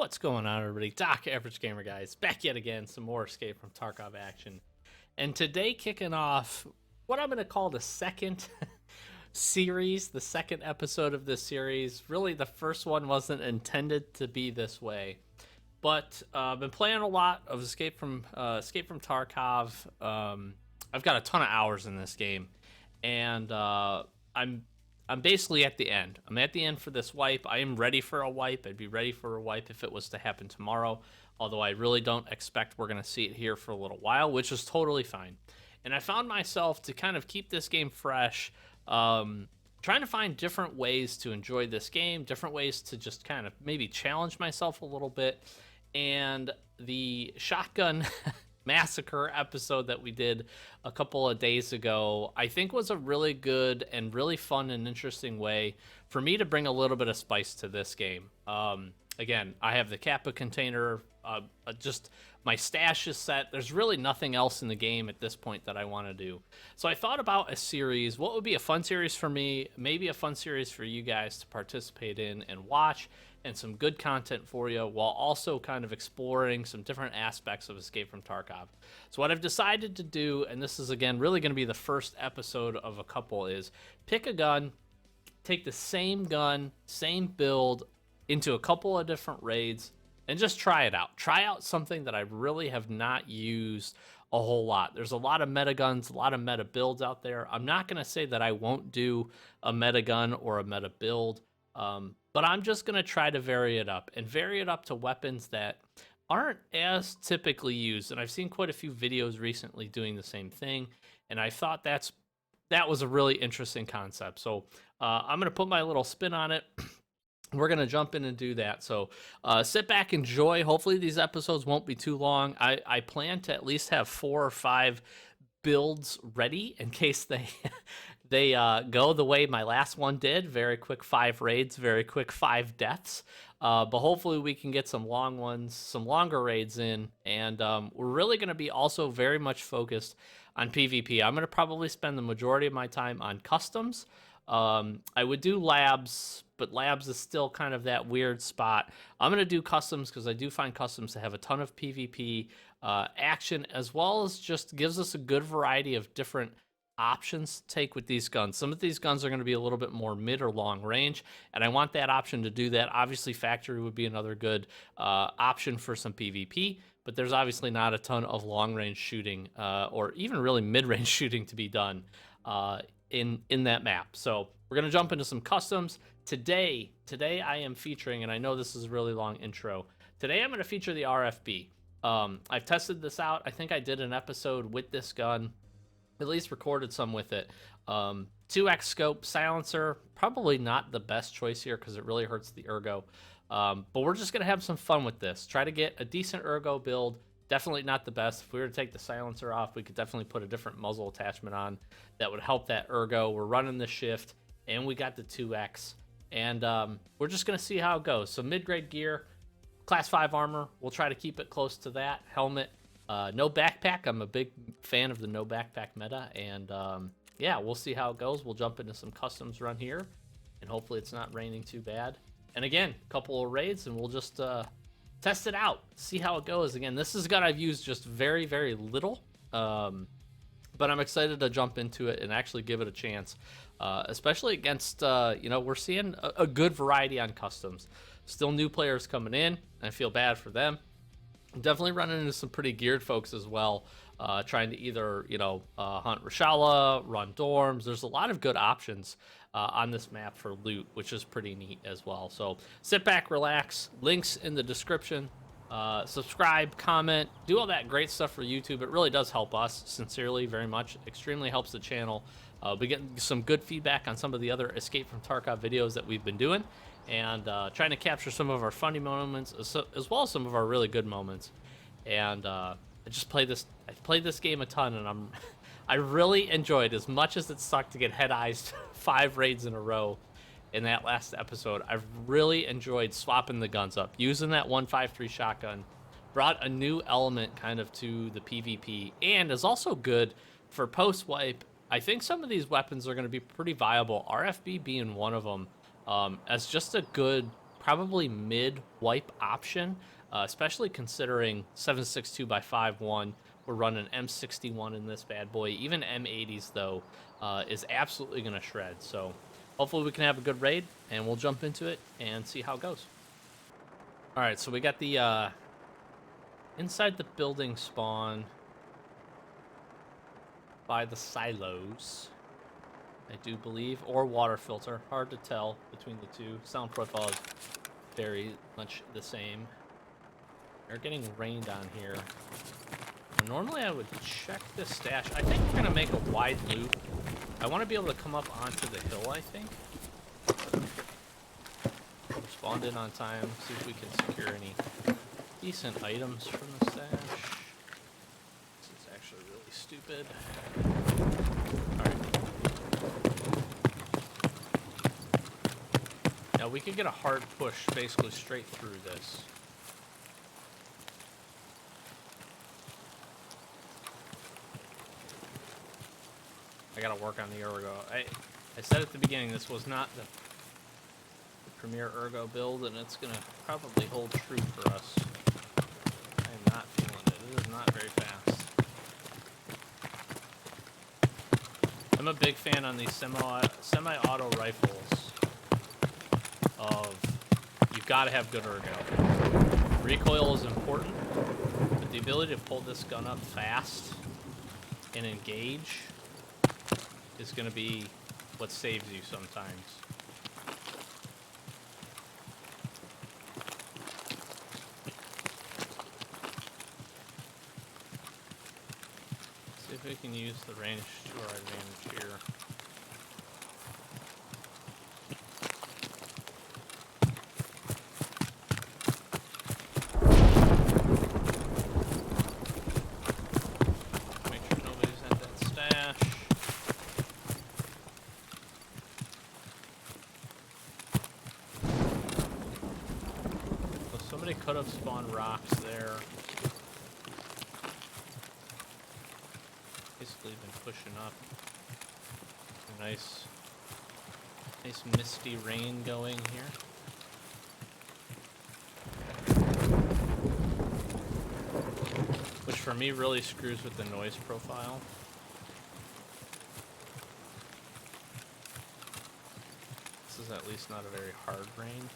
What's going on, everybody? Doc, Average Gamer Guys, back yet again. Some more Escape from Tarkov action. And today, kicking off what I'm going to call the second series, the second episode of this series. Really, the first one wasn't intended to be this way. But I've been playing a lot of Escape from Tarkov. I've got a ton of hours in this game. And I'm basically at the end. I'm at the end for this wipe. I am ready for a wipe. I'd be ready for a wipe if it was to happen tomorrow. Although I really don't expect we're going to see it here for a little while, which is totally fine. And I found myself to kind of keep this game fresh, trying to find different ways to enjoy this game, different ways to just kind of maybe challenge myself a little bit. And the shotgun massacre episode that we did a couple of days ago, I think was a really good and really fun and interesting way for me to bring a little bit of spice to this game. Again, I have the Kappa container, just my stash is set. There's really nothing else in the game at this point that I want to do. So I thought about a series. What would be a fun series for me? Maybe a fun series for you guys to participate in and watch, and some good content for you, while also kind of exploring some different aspects of Escape from Tarkov. So what I've decided to do, and this is again really going to be the first episode of a couple, is pick a gun, take the same gun, same build into a couple of different raids, and just try it out. Try out something that I really have not used a whole lot. There's a lot of meta guns, a lot of meta builds out there. I'm not going to say that I won't do a meta gun or a meta build, but I'm just going to try to vary it up to weapons that aren't as typically used. And I've seen quite a few videos recently doing the same thing, and I thought that was a really interesting concept. So I'm going to put my little spin on it. We're going to jump in and do that. So sit back, enjoy. Hopefully these episodes won't be too long. I plan to at least have 4 or 5 builds ready in case they go the way my last one did. Very quick 5 raids, very quick 5 deaths. But hopefully we can get some long ones, some longer raids in. And we're really going to be also very much focused on PvP. I'm going to probably spend the majority of my time on customs. I would do labs, but labs is still kind of that weird spot. I'm going to do customs because I do find customs to have a ton of PvP action, as well as just gives us a good variety of different options to take with these guns. Some of these guns are going to be a little bit more mid or long range, and I want that option to do that. Obviously, factory would be another good option for some PvP, but there's obviously not a ton of long range shooting or even really mid range shooting to be done in that map. So we're going to jump into some customs. Today I am featuring, and I know this is a really long intro, today I'm going to feature the RFB. I've tested this out. I think I did an episode with this gun, at least recorded some with it. 2x scope, silencer, probably not the best choice here because it really hurts the ergo. But we're just going to have some fun with this. Try to get a decent ergo build. Definitely not the best. If we were to take the silencer off, we could definitely put a different muzzle attachment on that would help that ergo. We're running the shift, and we got the 2x. And we're just going to see how it goes. So mid-grade gear, class 5 armor. We'll try to keep it close to that. Helmet. No backpack. I'm a big fan of the no backpack meta. And yeah, we'll see how it goes. We'll jump into some customs run here. And hopefully it's not raining too bad. And again, a couple of raids, and we'll just test it out, see how it goes. Again, this is a gun I've used just very, very little, but I'm excited to jump into it and actually give it a chance, especially against, we're seeing a good variety on customs. Still new players coming in. I feel bad for them. I'm definitely running into some pretty geared folks as well, trying to either, hunt Reshala, run dorms. There's a lot of good options on this map for loot, which is pretty neat as well. So sit back, relax, links in the description, subscribe, comment, do all that great stuff for YouTube. It really does help us sincerely very much. Extremely helps the channel. We get some good feedback on some of the other Escape from Tarkov videos that we've been doing, and trying to capture some of our funny moments as well as some of our really good moments. And I played this game a ton, and I really enjoyed, as much as it sucked to get head-eyes 5 raids in a row in that last episode. I've really enjoyed swapping the guns up. Using that 153 shotgun brought a new element kind of to the PvP, and is also good for post-wipe. I think some of these weapons are going to be pretty viable, RFB being one of them, as just a good probably mid wipe option, especially considering 7.62 by 5.1. We're running M61 in this bad boy. Even M80s though is absolutely gonna shred. So hopefully we can have a good raid, and we'll jump into it and see how it goes. All right, so we got the inside the building spawn by the silos, I do believe, or water filter. Hard to tell between the two. Sound profile is very much the same. They're getting rained on here. And normally I would check this stash. I think we're gonna make a wide loop. I want to be able to come up onto the hill, I think. We're spawned in on time. See if we can secure any decent items from the stash. This is actually really stupid. Alright. Now we could get a hard push basically straight through this. I gotta work on the ergo. I said at the beginning this was not the premier ergo build, and it's gonna probably hold true for us. I am not feeling it. It is not very fast. I'm a big fan on these semi-auto rifles of you've got to have good ergo. Recoil is important, but the ability to pull this gun up fast and engage is going to be what saves you sometimes. See if we can use the range to our advantage here. Make sure nobody's at that stash. Somebody could have spawned rocks there. Basically been pushing up. Nice misty rain going here. Which for me really screws with the noise profile. This is at least not a very hard rain.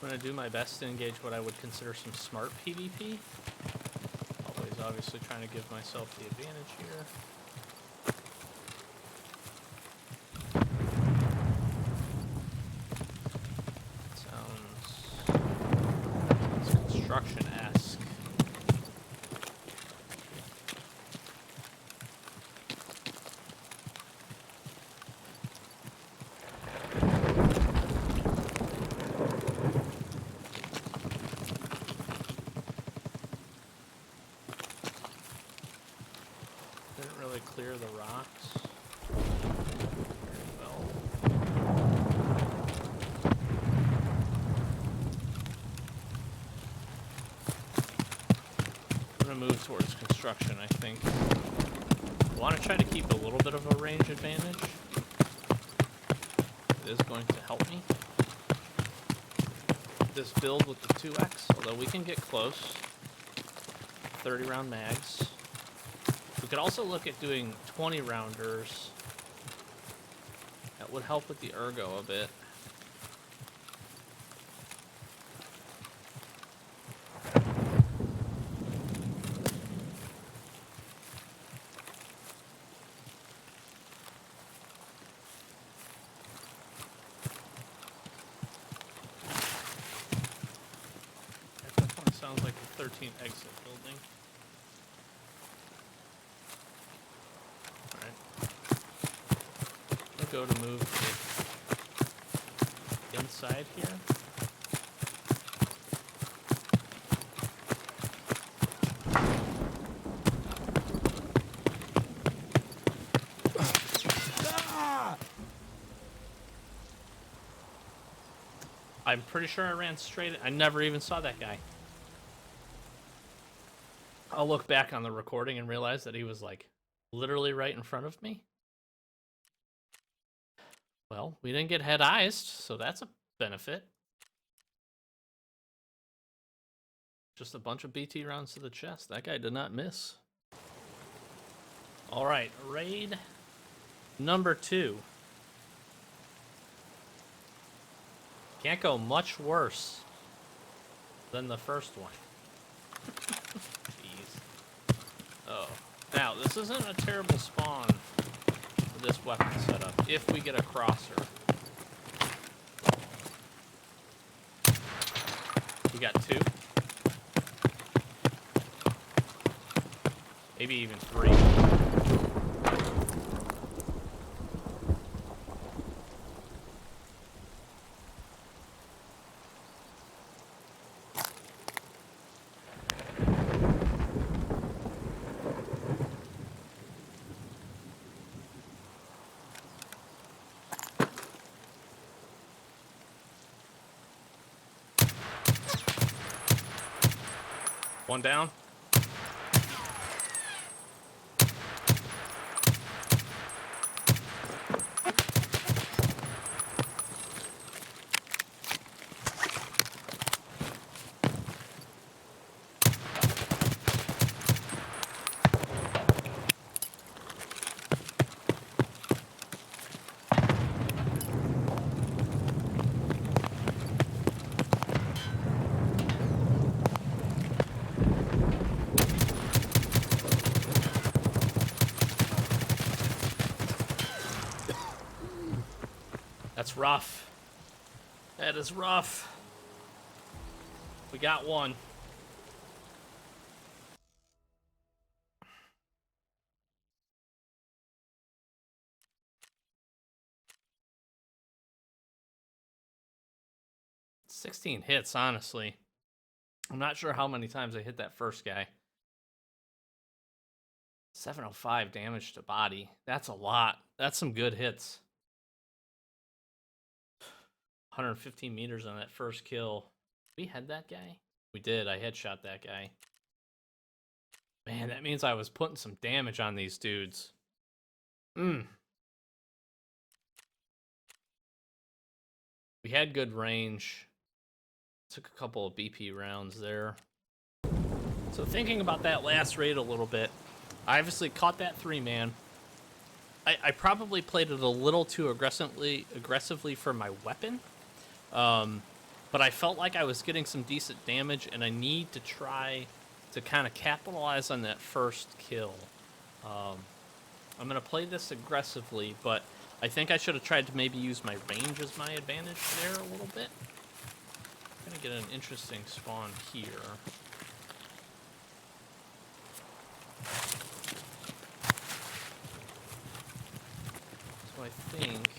I'm going to do my best to engage what I would consider some smart PvP. Always obviously trying to give myself the advantage here. Sounds construction-esque. Clear the rocks very well. I'm going to move towards construction, I think. I want to try to keep a little bit of a range advantage. It is going to help me. This build with the 2X, although we can get close. 30 round mags. We could also look at doing 20 rounders. That would help with the ergo a bit. That one sounds like the 13 exit building. Go to move to inside here. I'm pretty sure I ran straight. I never even saw that guy. I'll look back on the recording and realize that he was like literally right in front of me. Well, we didn't get head-eyes, so that's a benefit. Just a bunch of BT rounds to the chest. That guy did not miss. All right, raid number 2. Can't go much worse than the first one. Jeez. Oh. Now, this isn't a terrible spawn for this weapon setup, if we get a crosser. We got 2. Maybe even 3. One down. That's rough. That is rough. We got one. "16 hits, honestly. I'm not sure how many times I hit that first guy. 705 damage to body. That's a lot. That's some good hits. 115 meters on that first kill. We had that guy? We did. I headshot that guy. Man, that means I was putting some damage on these dudes. We had good range. Took a couple of BP rounds there. So thinking about that last raid a little bit, I obviously caught that 3-man. I probably played it a little too aggressively for my weapon. But I felt like I was getting some decent damage, and I need to try to kind of capitalize on that first kill. I'm going to play this aggressively, but I think I should have tried to maybe use my range as my advantage there a little bit. I'm going to get an interesting spawn here. So I think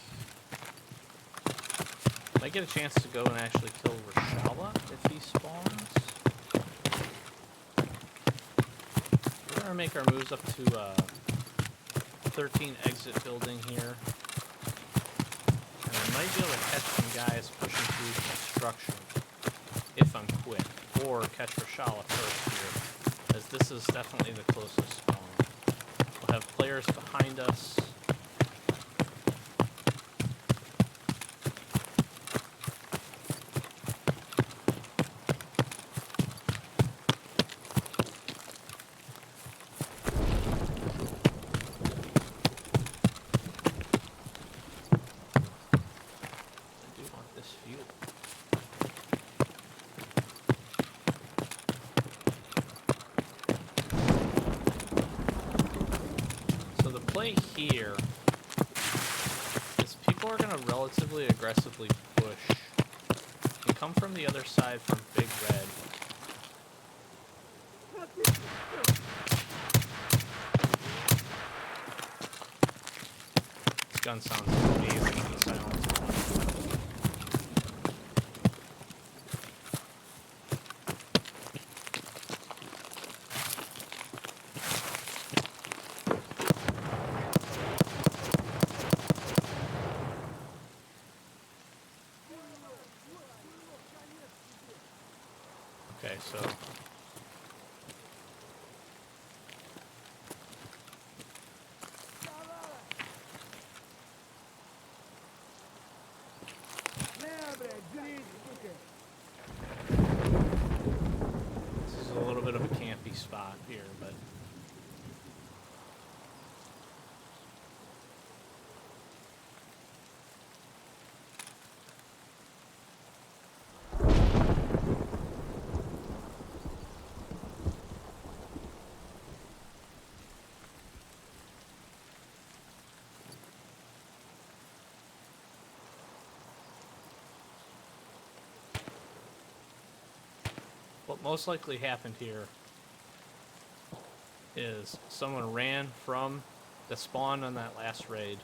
I might get a chance to go and actually kill Rashala if he spawns. We're going to make our moves up to 13 exit building here. And I might be able to catch some guys pushing through construction if I'm quick. Or catch Rashala first here, as this is definitely the closest spawn. We'll have players behind us. Here is people are going to relatively aggressively push and come from the other side from Big Red. This gun sounds amazing in the silence. Okay, so this is a little bit of a campy spot here, but what most likely happened here is someone ran from the spawn on that last raid,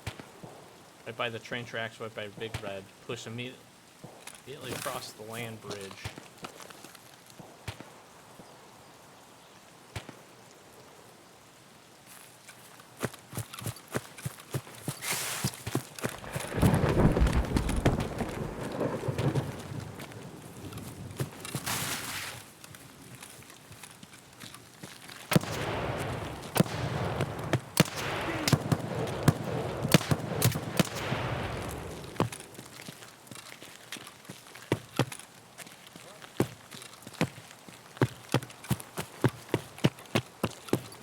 right by the train tracks, right by Big Red, pushed immediately across the land bridge.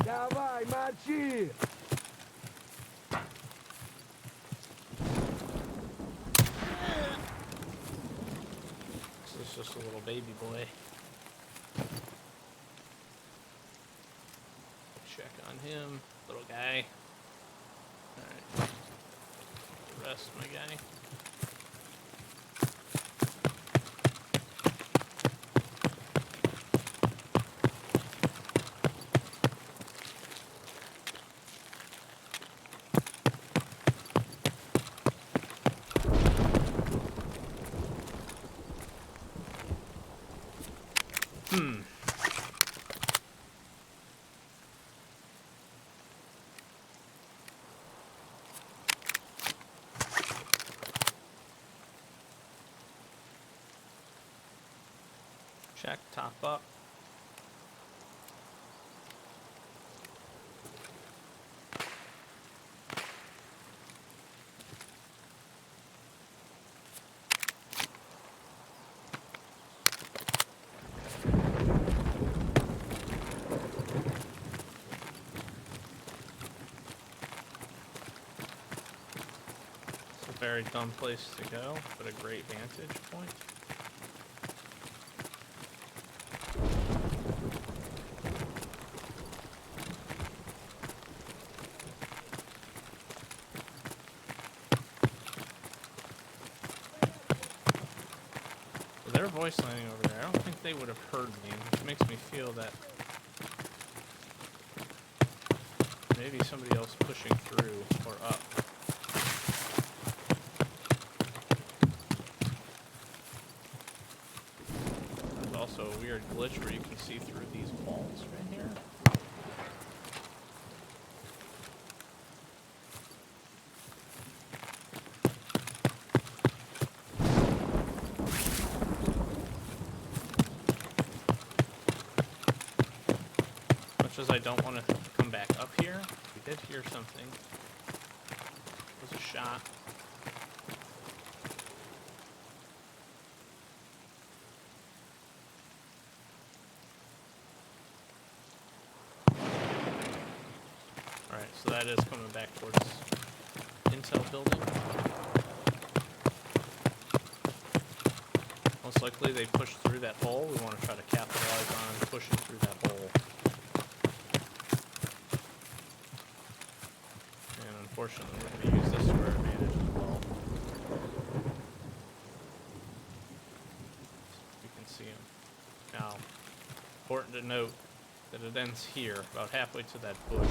Давай, мочи! This is just a little baby boy. Check on him, little guy. Alright. Rest my guy. Check, top up. It's a very dumb place to go, but a great vantage point. Their voice lining over there, I don't think they would have heard me, which makes me feel that maybe somebody else pushing through or up. There's also a weird glitch where you can see through these walls right here. As I don't want to come back up here, we did hear something. It was a shot. Alright, so that is coming back towards Intel building. Most likely they pushed through that hole. We want to try to capitalize on pushing through that hole. Unfortunately, we're going to use this to our advantage as well. You can see him. Now, important to note that it ends here, about halfway to that bush.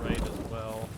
Right as well.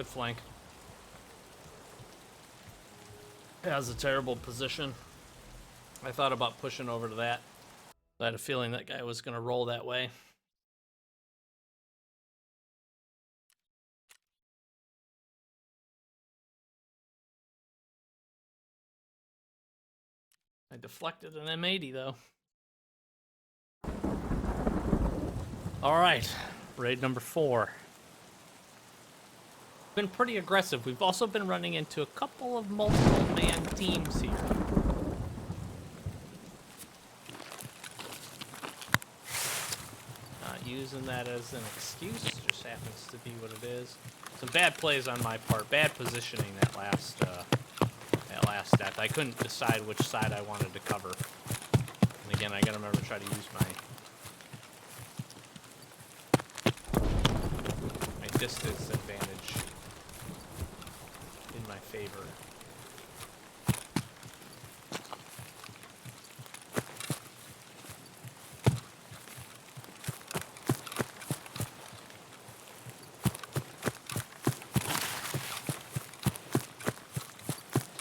good flank. Has a terrible position. I thought about pushing over to that. I had a feeling that guy was going to roll that way. I deflected an M80 though. All right, raid number 4. Been pretty aggressive. We've also been running into a couple of multiple man teams here. Not using that as an excuse, just happens to be what it is. Some bad plays on my part, bad positioning that last death. I couldn't decide which side I wanted to cover. And again, I gotta remember to try to use my distance advantage in my favor.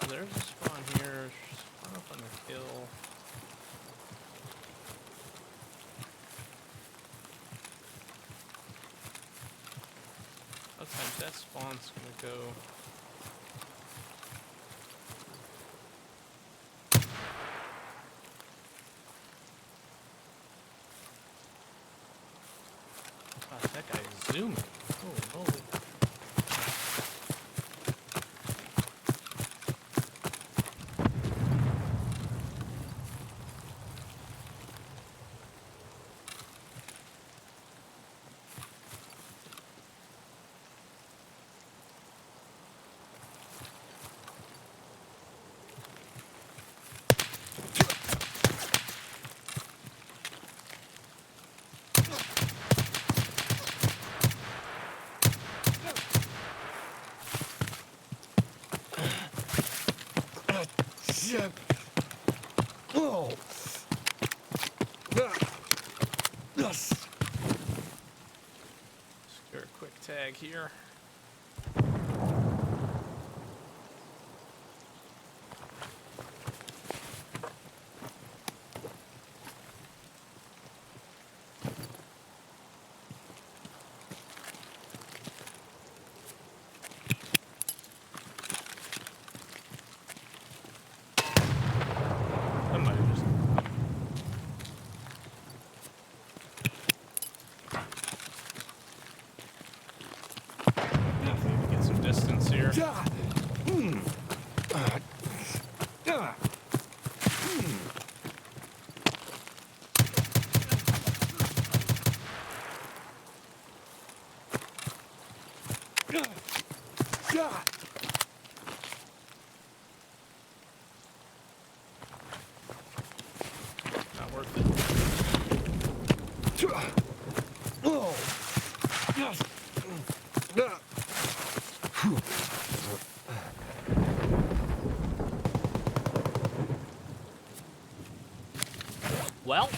So there's a spawn here, spawn up on the hill. Sometimes that spawn's gonna go. God, that guy's zooming. Oh, holy. Shit. Oh. Yes. Secure a quick tag here. I might have just... Need to get some distance here. Yeah. Yeah. Yeah. Not worth it. Oh. Yes. Yeah. Well,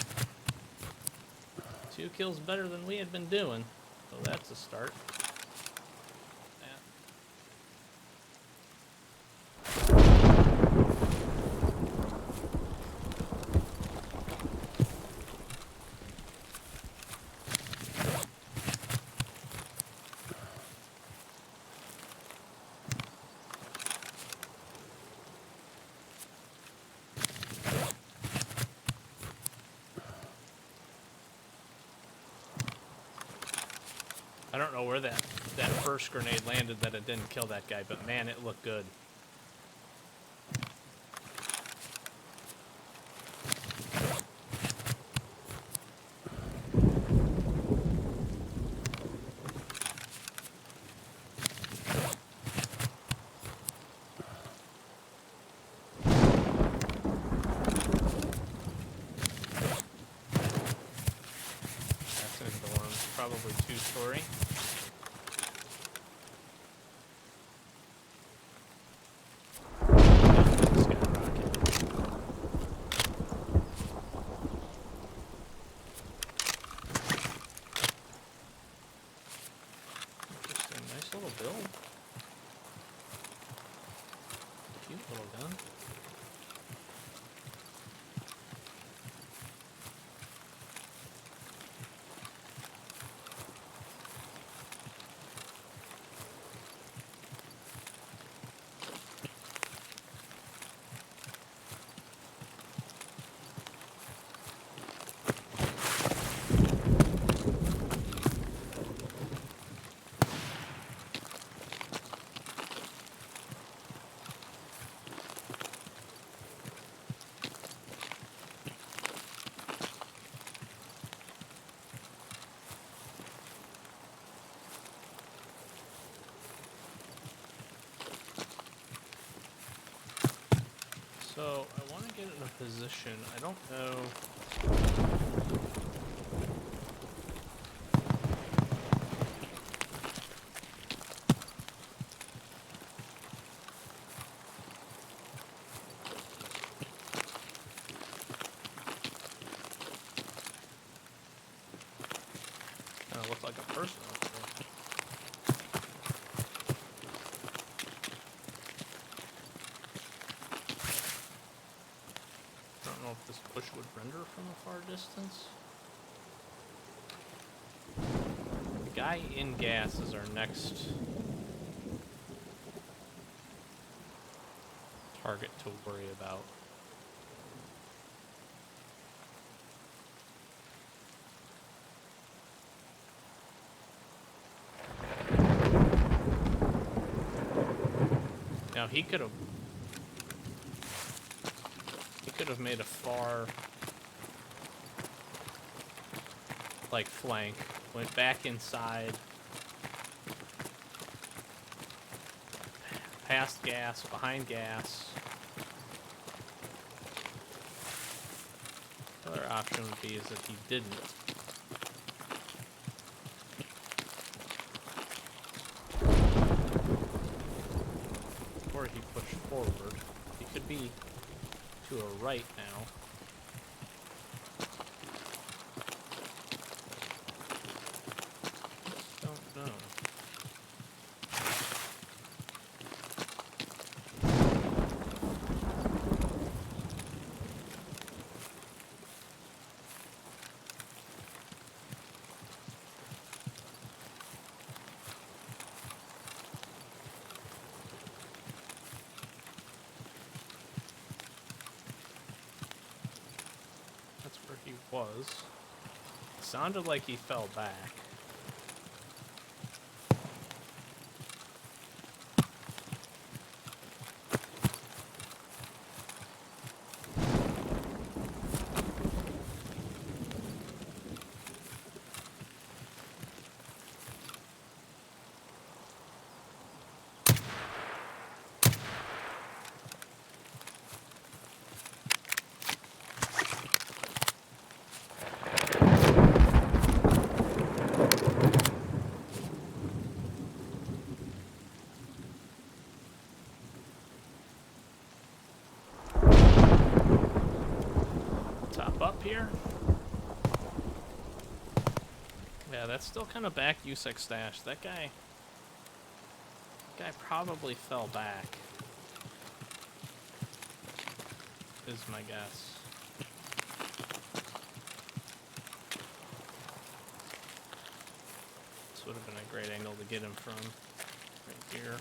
2 kills better than we had been doing, so that's a start. I don't know where that first grenade landed that it didn't kill that guy, but man, it looked good. That's in dorms, probably 2-story. Interesting, nice little build. Little gun. So, I want to get in a position, I don't know... Kind of look like a person out there. I don't know if this bush would render from a far distance. The guy in gas is our next target to worry about. Now he could have made a far like flank, went back inside, past gas, behind gas. The other option would be is if he didn't. Or he pushed forward. He could be to a right now. Don't know. That's where he was. It sounded like he fell back. Up here. Yeah, that's still kind of back USEC stash. That guy probably fell back, is my guess. This would have been a great angle to get him from, right here.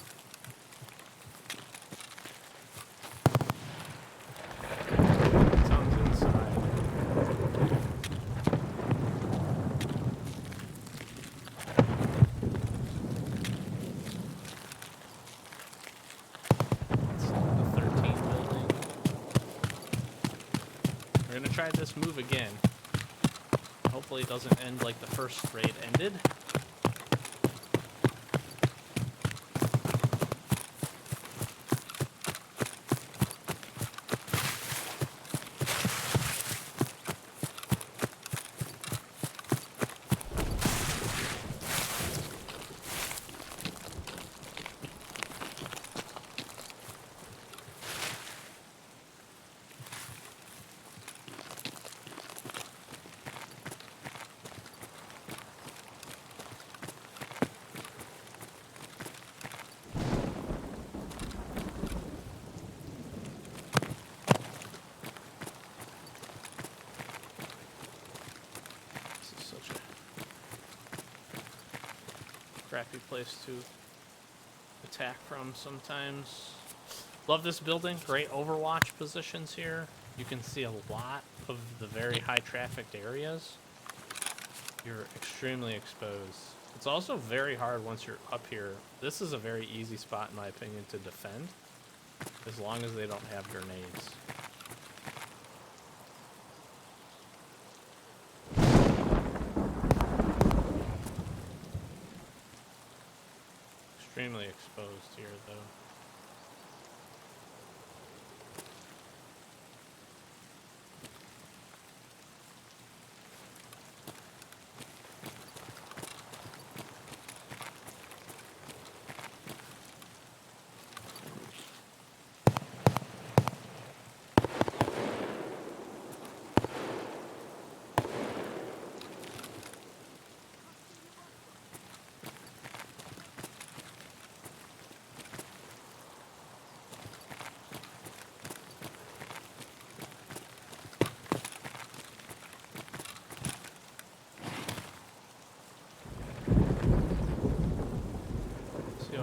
Try this move again. Hopefully it doesn't end like the first raid ended. crappy place to attack from sometimes. Love this building. Great overwatch positions here. You can see a lot of the very high trafficked areas. You're extremely exposed. It's also very hard once you're up here. This is a very easy spot, in my opinion, to defend, as long as they don't have grenades. Extremely exposed here, though.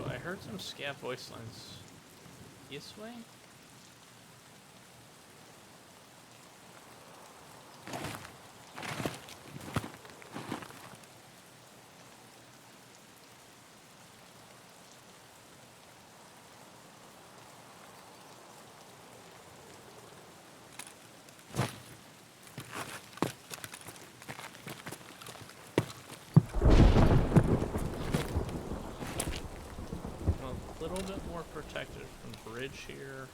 I heard some scav voice lines this way? A little bit more protected from bridge here.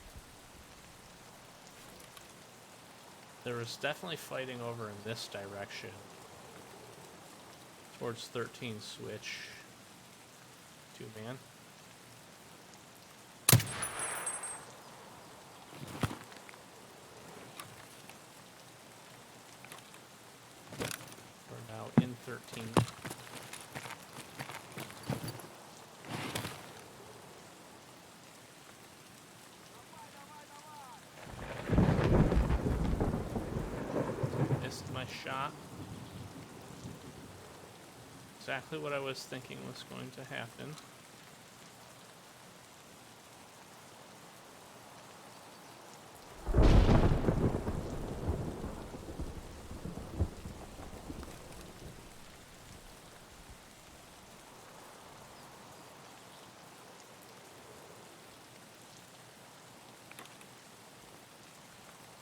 There was definitely fighting over in this direction towards 13 switch. 2-man. We're now in 13. Shot. Exactly what I was thinking was going to happen.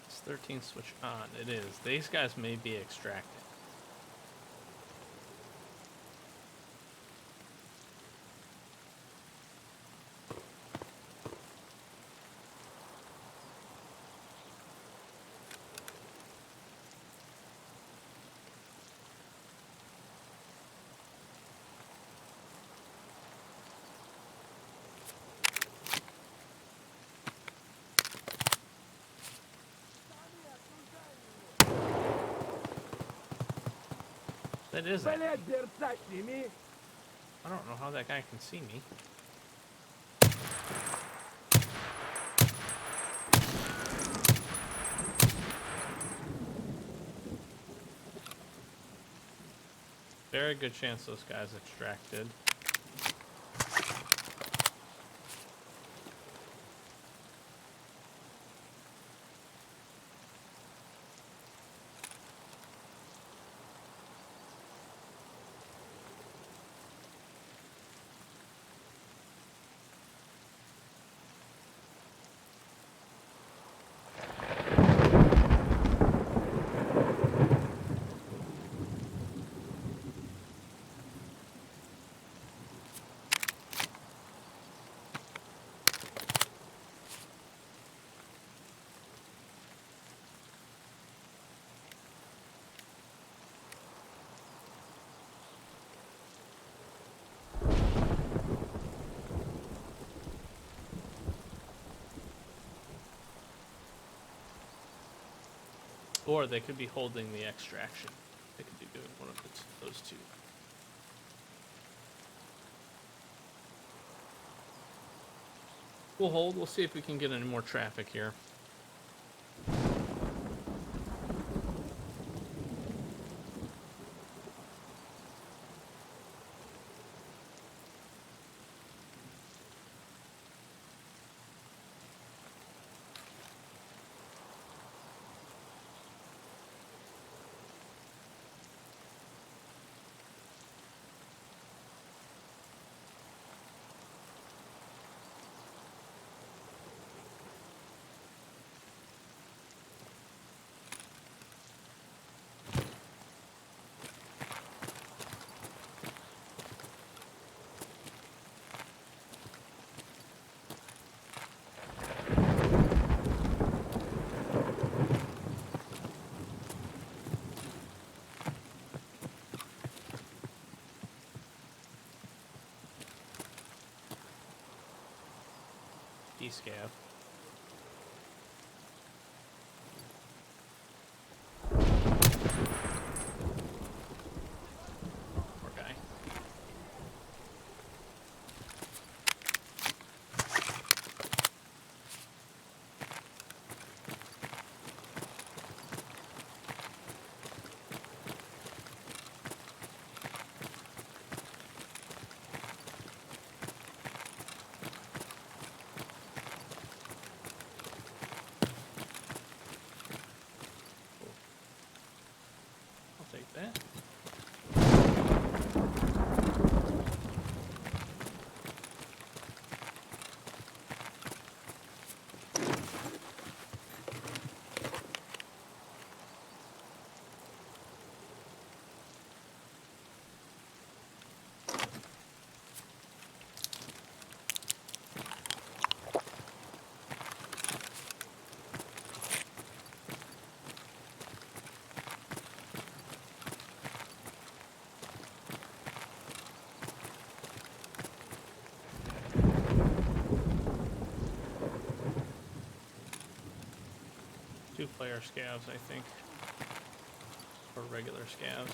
It's 13 switch on. It is. These guys may be extracted. That is it. I don't know how that guy can see me. Very good chance those guys extracted. Or they could be holding the extraction. They could be doing one of those two. We'll hold. We'll see if we can get any more traffic here. D scav. Poor guy. I'll take that. Two-player scavs, I think, or regular scavs.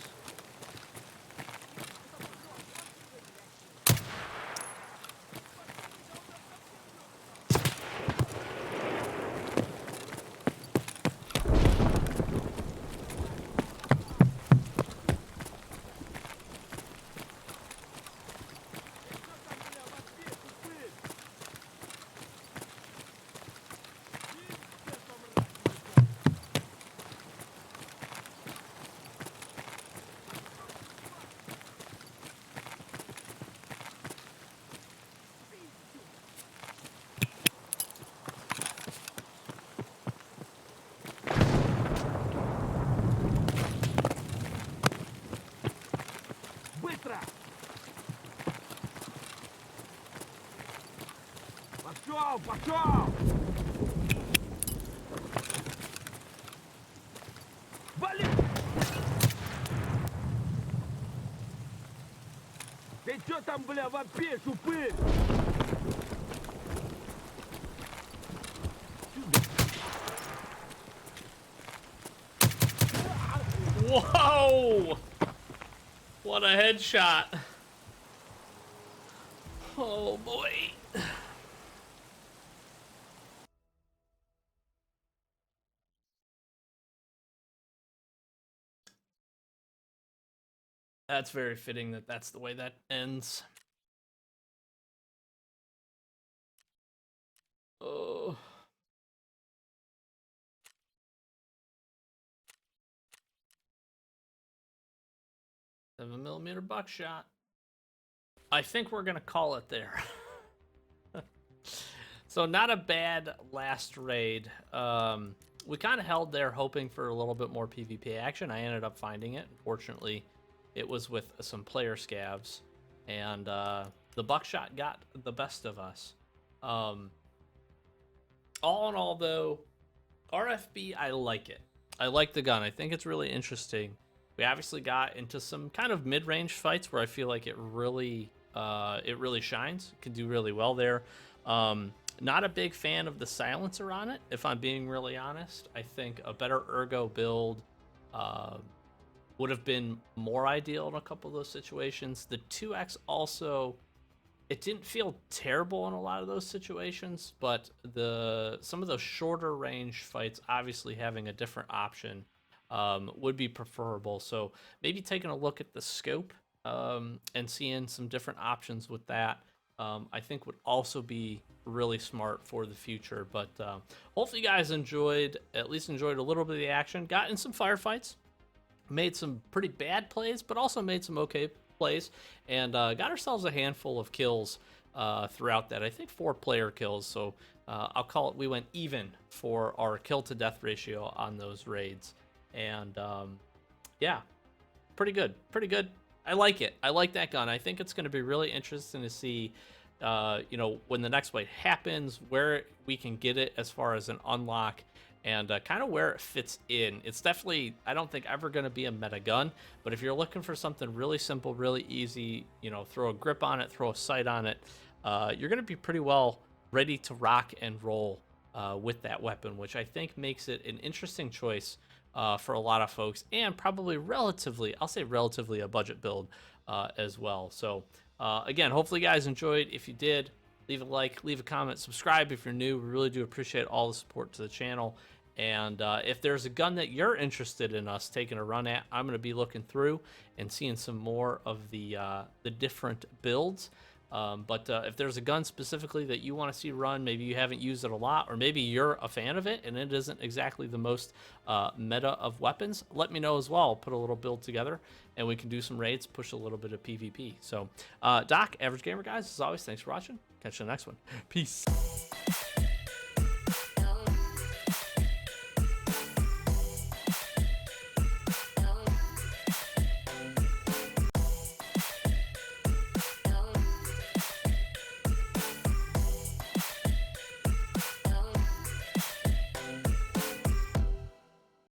Быстро! Пошел, пошел! Вали! Ты чё там, бля, вопишь, упырь? Whoa! What a headshot! Oh boy. That's very fitting that that's the way that ends. Oh. 7mm buckshot. I think we're gonna call it there. So not a bad last raid. We kind of held there hoping for a little bit more PvP action. I ended up finding it. Unfortunately, it was with some player scavs, and the buckshot got the best of us. All in all, though, RFB, I like it. I like the gun. I think it's really interesting. We obviously got into some kind of mid-range fights where I feel like it really shines. It can do really well there. Not a big fan of the silencer on it, if I'm being really honest. I think a better ergo build would have been more ideal in a couple of those situations. The 2X also, it didn't feel terrible in a lot of those situations, but some of those shorter range fights, obviously having a different option would be preferable. So maybe taking a look at the scope and seeing some different options with that, I think would also be really smart for the future. But hopefully you guys at least enjoyed a little bit of the action. Got in some firefights, made some pretty bad plays, but also made some okay plays, and got ourselves a handful of kills throughout that. I think 4 player kills, so I'll call it we went even for our kill to death ratio on those raids. And yeah, pretty good. I like it. I like that gun. I think it's going to be really interesting to see when the next fight happens, where we can get it as far as an unlock, and kind of where it fits in. It's definitely, I don't think, ever going to be a meta gun, but if you're looking for something really simple, really easy, throw a grip on it, throw a sight on it, you're going to be pretty well ready to rock and roll with that weapon, which I think makes it an interesting choice for a lot of folks, and probably relatively, I'll say relatively, a budget build as well. So again, hopefully you guys enjoyed. If you did, leave a like, leave a comment, subscribe if you're new. We really do appreciate all the support to the channel. And if there's a gun that you're interested in us taking a run at, I'm going to be looking through and seeing some more of the different builds. But if there's a gun specifically that you want to see run, maybe you haven't used it a lot, or maybe you're a fan of it and it isn't exactly the most meta of weapons, let me know as well. I'll put a little build together and we can do some raids, push a little bit of PvP. So Doc, Average Gamer guys, as always, thanks for watching. Catch you in the next one. Peace.